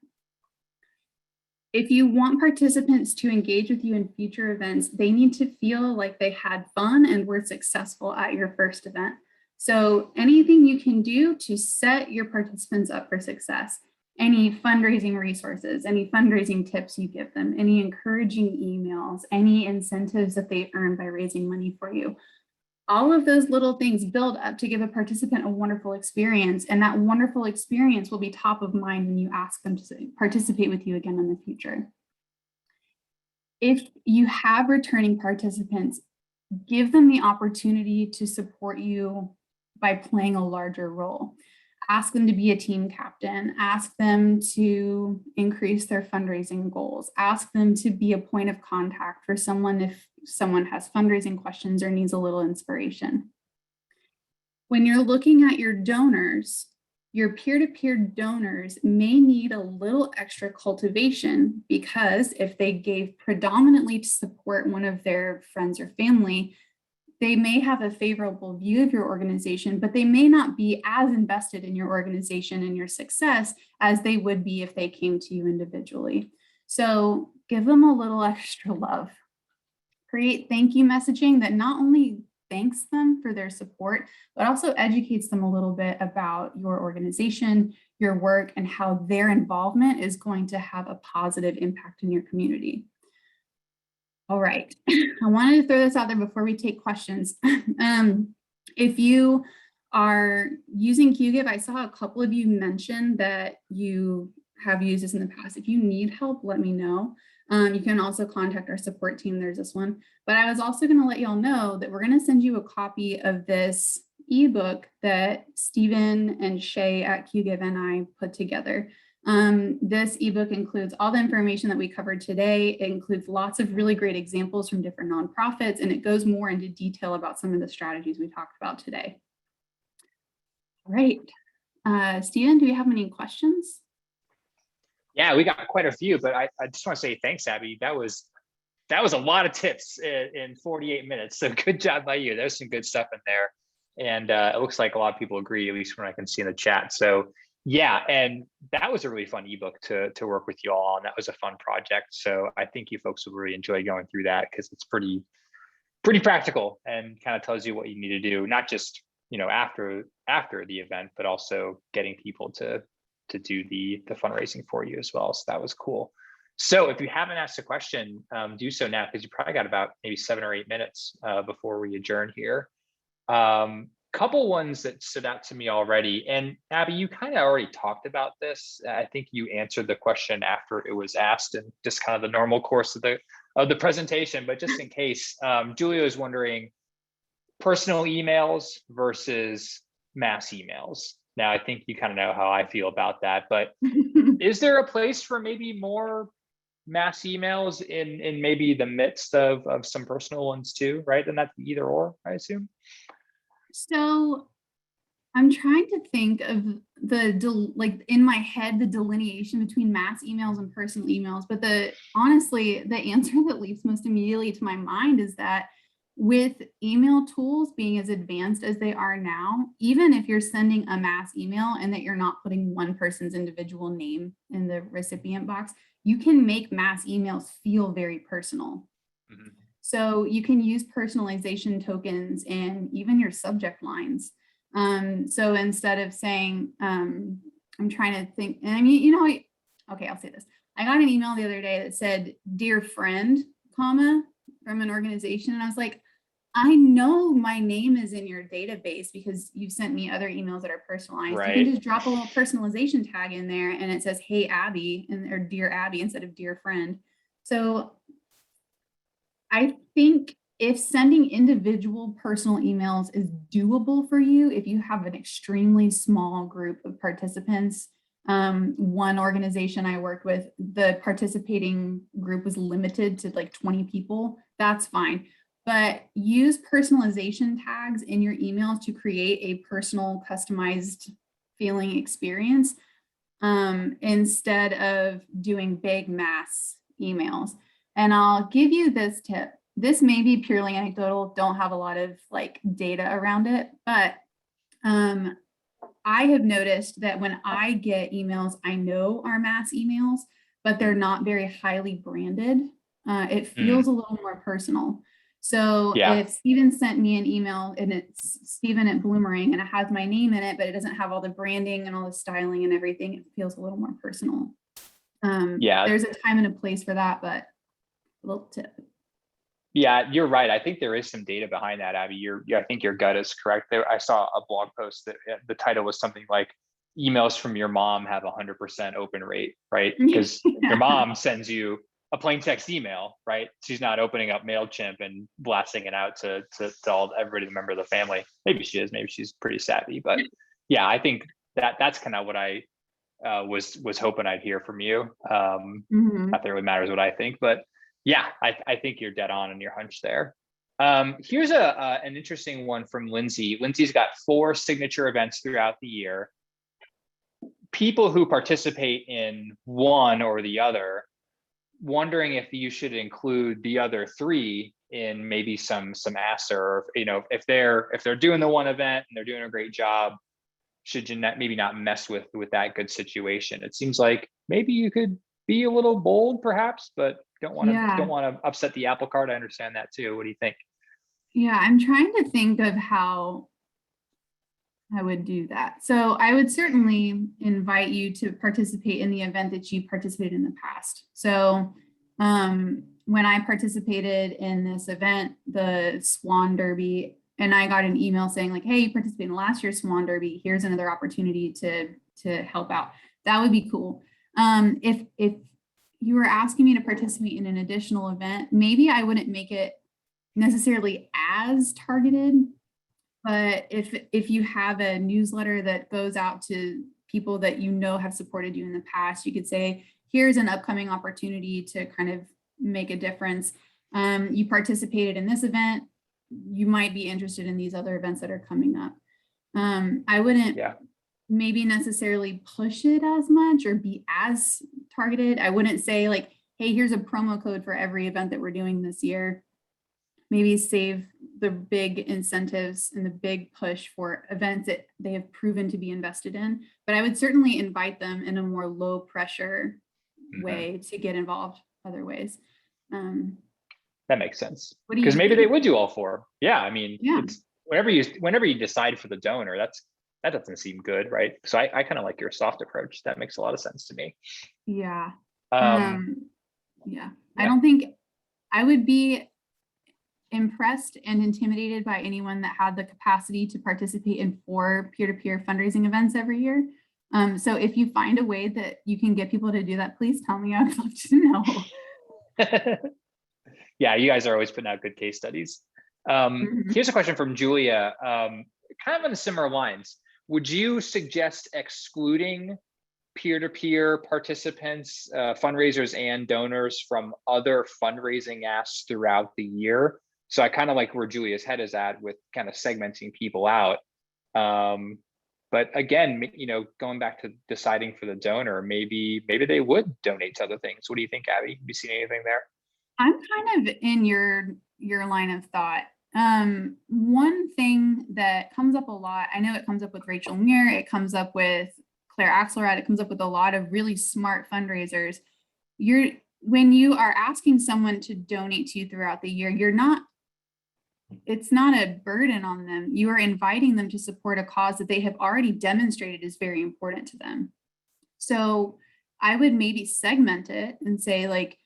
If you want participants to engage with you in future events, they need to feel like they had fun and were successful at your first event. So anything you can do to set your participants up for success, any fundraising resources, any fundraising tips you give them, any encouraging emails, any incentives that they earn by raising money for you. All of those little things build up to give a participant a wonderful experience, and that wonderful experience will be top of mind when you ask them to participate with you again in the future. If you have returning participants, give them the opportunity to support you by playing a larger role. Ask them to be a team captain, ask them to increase their fundraising goals, ask them to be a point of contact for someone if someone has fundraising questions or needs a little inspiration. When you're looking at your donors, your peer-to-peer donors may need a little extra cultivation, because if they gave predominantly to support one of their friends or family, they may have a favorable view of your organization, but they may not be as invested in your organization and your success as they would be if they came to you individually. So give them a little extra love. Create thank you messaging that not only thanks them for their support, but also educates them a little bit about your organization, your work, and how their involvement is going to have a positive impact in your community. All right. I wanted to throw this out there before we take questions. If you are using QGIF, I saw a couple of you mention that you have used this in the past. If you need help, let me know. You can also contact our support team. There's this one. But I was also going to let y'all know that we're going to send you a copy of this ebook that Stephen and Shay at QGIF and I put together. This ebook includes all the information that we covered today. It includes lots of really great examples from different nonprofits, and it goes more into detail about some of the strategies we talked about today. All right. Stephen, do you have any questions? Yeah, we got quite a few, but I just want to say thanks, Abby. That was a lot of tips in 48 minutes. So good job by you. There's some good stuff in there. And it looks like a lot of people agree, at least when I can see in the chat. So yeah, and that was a really fun ebook to work with you all on. That was a fun project. So I think you folks will really enjoy going through that because it's pretty practical and kind of tells you what you need to do, not just after the event, but also getting people to do the fundraising for you as well. So that was cool. So if you haven't asked a question, do so now, because you probably got about maybe 7 or 8 minutes before we adjourn here. Couple ones that stood out to me already, and Abby, you kind of already talked about this. I think you answered the question after it was asked, and just kind of the normal course of the presentation. But just in case, Julia was wondering, personal emails versus mass emails. Now, I think you kind of know how I feel about that, but is there a place for maybe more mass emails in maybe the midst of some personal ones too, right? And that's either or, I assume. So I'm trying to think of like in my head, the delineation between mass emails and personal emails. But honestly, the answer that leaps most immediately to my mind is that with email tools being as advanced as they are now, even if you're sending a mass email and that you're not putting one person's individual name in the recipient box, you can make mass emails feel very personal. Mm-hmm. So you can use personalization tokens in even your subject lines. So instead of saying, I'm trying to think, and I mean, okay, I'll say this. I got an email the other day that said, "Dear friend, comma," from an organization. And I was like, I know my name is in your database because you've sent me other emails that are personalized. Right. You can just drop a little personalization tag in there and it says, "Hey, Abby," or "Dear Abby," instead of "Dear friend." So I think if sending individual personal emails is doable for you, if you have an extremely small group of participants, one organization I worked with, the participating group was limited to like 20 people, that's fine. But use personalization tags in your emails to create a personal, customized feeling experience instead of doing big mass emails. And I'll give you this tip. This may be purely anecdotal, don't have a lot of like data around it, but I have noticed that when I get emails I know are mass emails, but they're not very highly branded, it feels a little more personal. So if Stephen sent me an email and it's Stephen at Bloomerang and it has my name in it, but it doesn't have all the branding and all the styling and everything, it feels a little more personal. There's a time and a place for that, but a little tip. Yeah, you're right. I think there is some data behind that, Abby. I think your gut is correct. I saw a blog post that the title was something like "Emails from your mom have 100% open rate," right? Because your mom sends you a plain text email, right? She's not opening up MailChimp and blasting it out to everybody, the member of the family. Maybe she is. Maybe she's pretty savvy. But yeah, I think that's kind of what I was hoping I'd hear from you. Not that it really matters what I think, but yeah, I think you're dead on in your hunch there. Here's an interesting one from Lindsay. Lindsay's got 4 signature events throughout the year. People who participate in one or the other, wondering if you should include the other 3 in maybe some asks, or if they're doing the one event and they're doing a great job, should you maybe not mess with that good situation? It seems like maybe you could be a little bold perhaps, but don't want to upset the apple cart. I understand that too. What do you think? Yeah, I'm trying to think of how I would do that. So I would certainly invite you to participate in the event that you participated in the past. So when I participated in this event, the Swan Derby, and I got an email saying like, hey, you participated in last year's Swan Derby, here's another opportunity to help out. That would be cool. If you were asking me to participate in an additional event, maybe I wouldn't make it necessarily as targeted, but if you have a newsletter that goes out to people that you know have supported you in the past, you could say, here's an upcoming opportunity to kind of make a difference. You participated in this event, you might be interested in these other events that are coming up. I wouldn't maybe necessarily push it as much or be as targeted. I wouldn't say like, hey, here's a promo code for every event that we're doing this year. Maybe save the big incentives and the big push for events that they have proven to be invested in. But I would certainly invite them in a more low pressure way to get involved other ways. That makes sense. What do you Because maybe think? they would do all four. Yeah, I mean, Yeah. it's whenever you decide for the donor, that doesn't seem good, right? So I kind of like your soft approach. That makes a lot of sense to me. Yeah. Yeah. I don't think I would be impressed and intimidated by anyone that had the capacity to participate in 4 peer-to-peer fundraising events every year. So if you find a way that you can get people to do that, please tell me. I'd love to know. Yeah, you guys are always putting out good case studies. Here's a question from Julia, kind of on similar lines. Would you suggest excluding peer-to-peer participants, fundraisers and donors from other fundraising asks throughout the year? So I kind of like where Julia's head is at with kind of segmenting people out. But again, going back to deciding for the donor, maybe they would donate to other things. What do you think, Abby? Have you seen anything there? I'm kind of in your line of thought. One thing that comes up a lot, I know it comes up with Rachel Muir, it comes up with Claire Axelrod, it comes up with a lot of really smart fundraisers. When you are asking someone to donate to you throughout the year, it's not a burden on them. You are inviting them to support a cause that they have already demonstrated is very important to them. So I would maybe segment it and say like,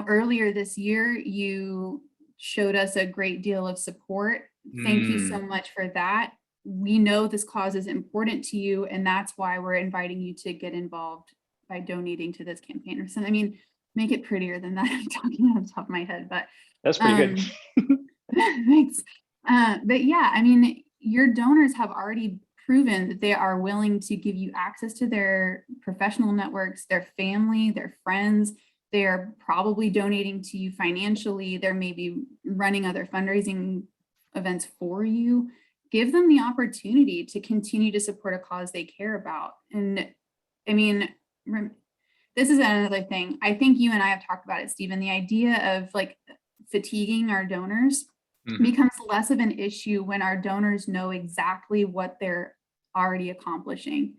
earlier this year, you showed us a great deal of support. Thank you so much for that. We know this cause is important to you, and that's why we're inviting you to get involved by donating to this campaign or something. I mean, make it prettier than that. I'm talking off the top of my head, but that's pretty good. Thanks. But yeah, I mean, your donors have already proven that they are willing to give you access to their professional networks, their family, their friends. They're probably donating to you financially. They're maybe running other fundraising events for you. Give them the opportunity to continue to support a cause they care about. And I mean, this is another thing. I think you and I have talked about it, Stephen, the idea of like fatiguing our donors becomes less of an issue when our donors know exactly what they're already accomplishing.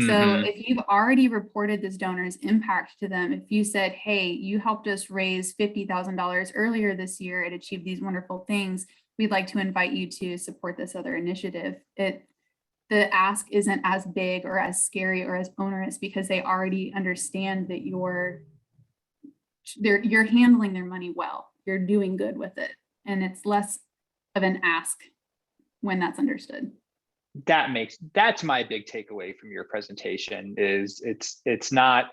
So if you've already reported this donor's impact to them, if you said, hey, you helped us raise $50,000 earlier this year and achieve these wonderful things, we'd like to invite you to support this other initiative. The ask isn't as big or as scary or as onerous because they already understand that you're handling their money well. You're doing good with it. And it's less of an ask when that's understood. That's my big takeaway from your presentation is it's not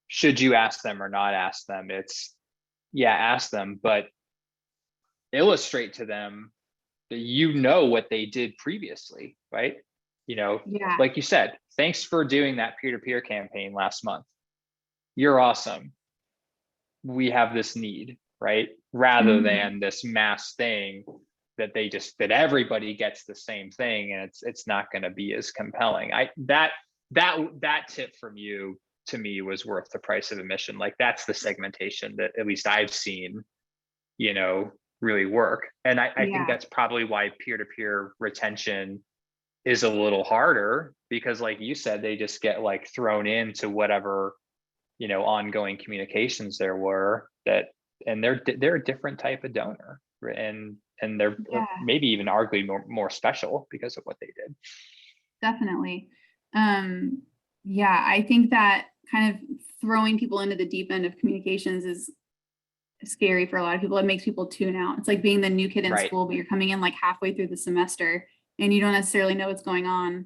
should you ask them or not ask them. It's ask them, but illustrate to them that what they did previously, right? Like you said, thanks for doing that peer-to-peer campaign last month. You're awesome. We have this need, right? Rather than this mass thing that everybody gets the same thing and it's not going to be as compelling. That tip from you to me was worth the price of admission. Like that's the segmentation that at least I've seen, really work. And I think that's probably why peer-to-peer retention is a little harder because like you said, they just get like thrown into whatever, ongoing communications there were and they're a different type of donor and they're maybe even arguably more special because of what they did. Definitely. I think that kind of throwing people into the deep end of communications is scary for a lot of people. It makes people tune out. It's like being the new kid in Right. school, but you're coming in like halfway through the semester and you don't necessarily know what's going on.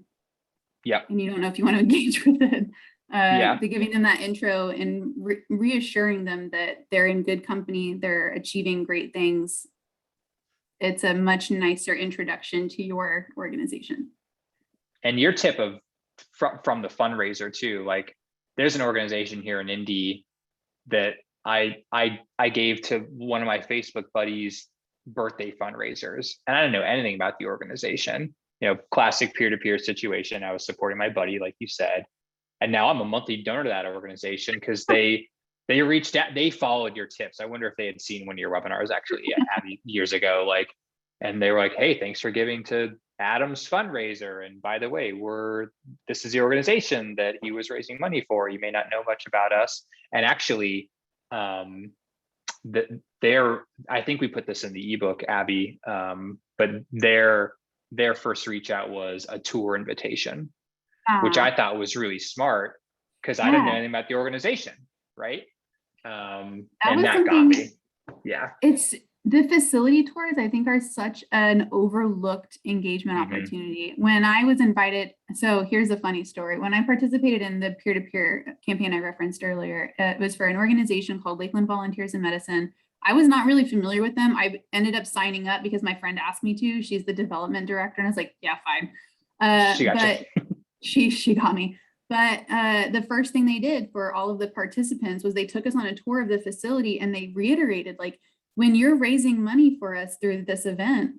Yep. And you don't know if you want to engage with it. Yeah. But giving them that intro and reassuring them that they're in good company, they're achieving great things. It's a much nicer introduction to your organization. And your tip of from the fundraiser too, like there's an organization here in Indy that I gave to one of my Facebook buddies' birthday fundraisers, and I didn't know anything about the organization. Classic peer-to-peer situation. I was supporting my buddy, like you said, and now I'm a monthly donor to that organization because they reached out, they followed your tips. I wonder if they had seen one of your webinars actually Abby, years ago, and they were like, hey, thanks for giving to Adam's fundraiser. And by the way, this is the organization that he was raising money for. You may not know much about us. And actually, I think we put this in the ebook, Abby, but their first reach out was a tour invitation, which I thought was really smart because I didn't know anything about the organization, right? And that got me. Yeah. It's the facility tours, I think, are such an overlooked engagement opportunity. When I was invited, so here's a funny story. When I participated in the peer-to-peer campaign I referenced earlier, it was for an organization called Lakeland Volunteers in Medicine. I was not really familiar with them. I ended up signing up because my friend asked me to. She's the development director, and I was like, yeah, fine. She got you. She got me. But the first thing they did for all of the participants was they took us on a tour of the facility, and they reiterated, like, when you're raising money for us through this event,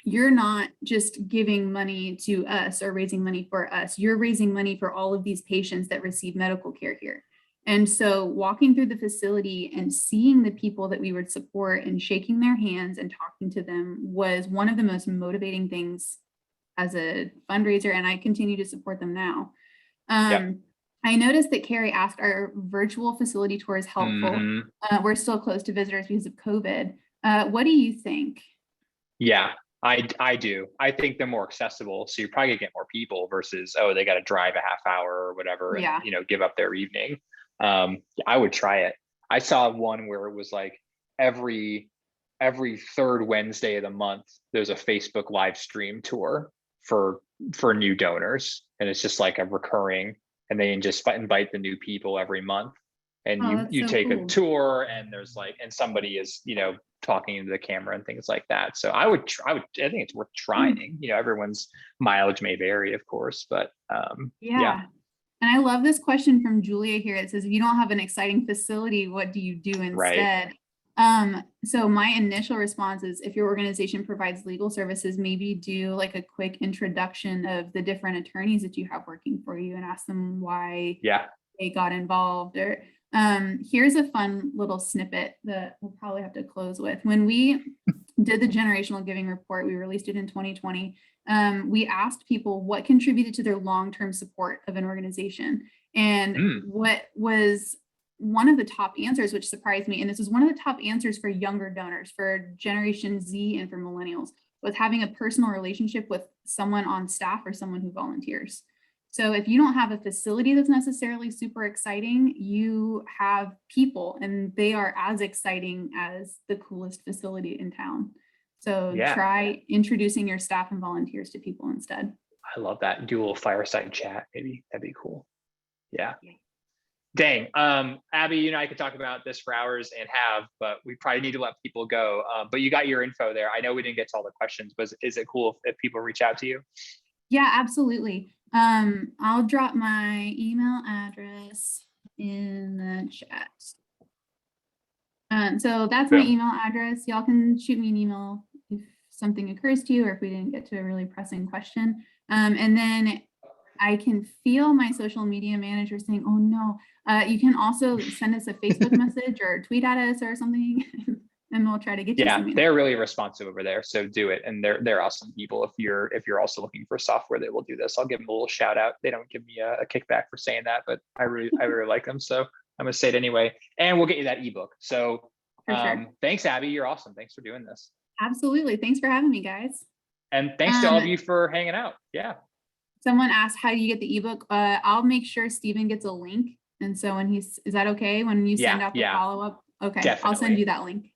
you're not just giving money to us or raising money for us. You're raising money for all of these patients that receive medical care here. And so walking through the facility and seeing the people that we would support and shaking their hands and talking to them was one of the most motivating things as a fundraiser. And I continue to support them now. I noticed that Carrie asked, are virtual facility tours helpful? We're still closed to visitors because of COVID. What do you think? Yeah, I do. I think they're more accessible. So you're probably gonna get more people versus, oh, they got to drive a half hour or whatever, and give up their evening. I would try it. I saw one where it was like every third Wednesday of the month, there's a Facebook live stream tour for new donors. And it's just like a recurring, and they just invite the new people every month, and you take a tour, and there's and somebody is talking into the camera and things like that. So I think it's worth trying. Everyone's mileage may vary, of course, but yeah. And I love this question from Julia here. It says, if you don't have an exciting facility, what do you do instead? Right. So my initial response is, if your organization provides legal services, maybe do like a quick introduction of the different attorneys that you have working for you and ask them why they got involved. Or here's a fun little snippet that we'll probably have to close with. When we did the generational giving report, we released it in 2020. We asked people what contributed to their long-term support of an organization. And what was one of the top answers, which surprised me, and this was one of the top answers for younger donors, for Generation Z and for millennials, was having a personal relationship with someone on staff or someone who volunteers. So if you don't have a facility that's necessarily super exciting, you have people, and they are as exciting as the coolest facility in town. So try introducing your staff and volunteers to people instead. I love that. Do a little fireside chat, maybe. That'd be cool. Yeah. Dang. Abby, I could talk about this for hours and but we probably need to let people go. But you got your info there. I know we didn't get to all the questions, but is it cool if people reach out to you? Yeah, absolutely. I'll drop my email address in the chat. So that's my email address. Y'all can shoot me an email if something occurs to you, or if we didn't get to a really pressing question. And then I can feel my social media manager saying, oh no, you can also send us a Facebook message or tweet at us or something, and we'll try to get you some info. They're really responsive over there, so do it. And they're awesome people. If you're also looking for software that will do this, I'll give them a little shout out. They don't give me a kickback for saying that, but I really like them, so I'm gonna say it anyway. And we'll get you that ebook. So thanks, Abby. You're awesome. Thanks for doing this. Absolutely. Thanks for having me, guys. And thanks to all of you for hanging out. Yeah. Someone asked, how do you get the ebook? I'll make sure Steven gets a link. And so when is that okay? When you send out the follow-up, Okay, I'll Definitely. send you that link.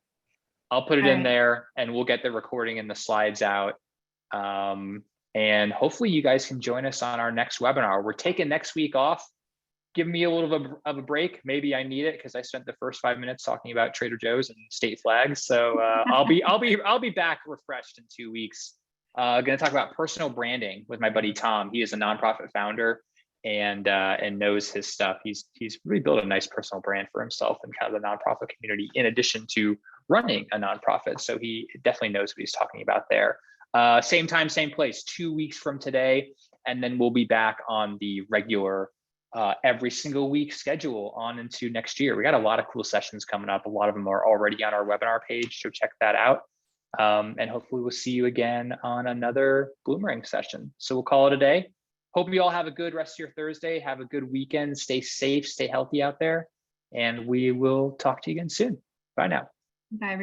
I'll put it All in right. there, and we'll get the recording and the slides out. And hopefully you guys can join us on our next webinar. We're taking next week off. Give me a little bit of a break. Maybe I need it because I spent the first 5 minutes talking about Trader Joe's and state flags. So I'll be back refreshed in 2 weeks. Going to talk about personal branding with my buddy Tom. He is a nonprofit founder and knows his stuff. He's really built a nice personal brand for himself and kind of the nonprofit community, in addition to running a nonprofit. So he definitely knows what he's talking about there. Same time, same place, 2 weeks from today, and then we'll be back on the regular every single week schedule on into next year. We got a lot of cool sessions coming up. A lot of them are already on our webinar page, so check that out. And hopefully we'll see you again on another Bloomerang session. So we'll call it a day. Hope you all have a good rest of your Thursday. Have a good weekend. Stay safe, stay healthy out there. And we will talk to you again soon. Bye now. Bye, everybody.